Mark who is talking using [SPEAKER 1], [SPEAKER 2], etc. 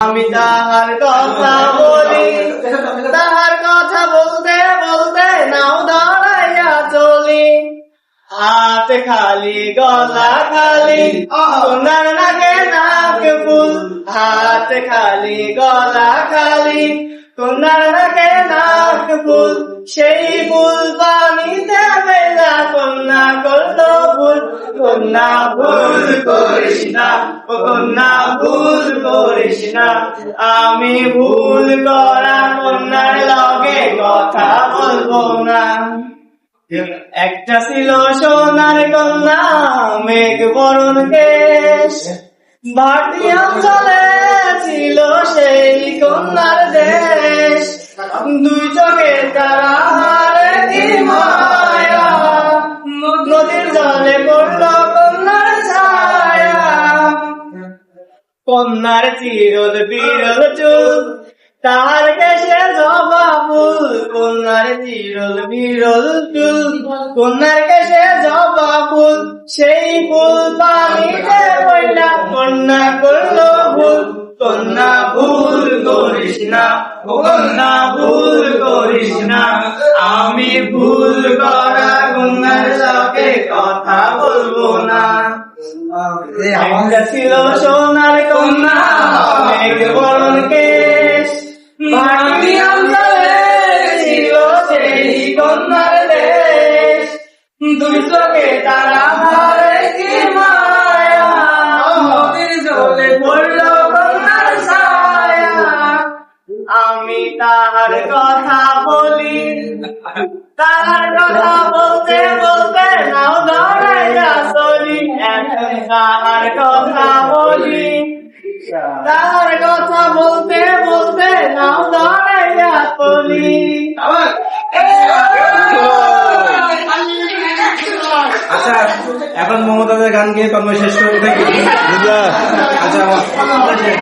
[SPEAKER 1] আমি তাহার কথা বলি, তাহার কথা বলতে বলতে নাও দাঁড়াইয়া চলি। হাত খালি গলা খালি কন্যার নাকে নাক ফুল, হাত খালি গলা খালি কন্যার নাকে নাক ফুল। সেই ফুল পানিতে মেলা কন্যা করলো ভুল, কন্যা ভুল করিস না, ও কন্যা ভুল করিস না। আমি ভুল করা কন্যার লগে কথা বলবো না। একটা ছিল সোনার কন্যা মেঘ বরণ কেশ, ভাটি অঞ্চলে ছিল সেই কন্যার দেশ। দুই চোখে তারা হারে কি মায়া, নদীর জলে পড়ল কন্যার ছায়া। কন্যার চিরল বিরল চুল, তার কেশে জবা ফুল, কন্যার চিরল বিরল চুল, কন্যার কেশে জবা ফুল। সেই ফুল পানিতে পড়লা কন্যা করলো ভুল, কন্যা ভুল করিস না, ও কন্যা ভুল করিস না। আমি ভুল করা কন্যার লগে কথা বলবো না। একটা ছিল সোনার কন্যা মেঘ বরণ কেশ, ভাটি অঞ্চলে ছিল সেই কন্যার দেশ। দুই চোখে তারা হারে কি মায়া, নদীর জলে পড়ল কন্যার ছায়া। আমি তাহার কথা বলি, তাহার কথা বলতে বলতে নাও দাঁড়াইয়া চলি। তাহার কথা বলি, তাহার কথা বলতে বলতে নাও দাঁড়াইয়া চলি।
[SPEAKER 2] আচ্ছা, এখন মমতাজের গান গিয়ে কর্ম শেষ করতে আচ্ছা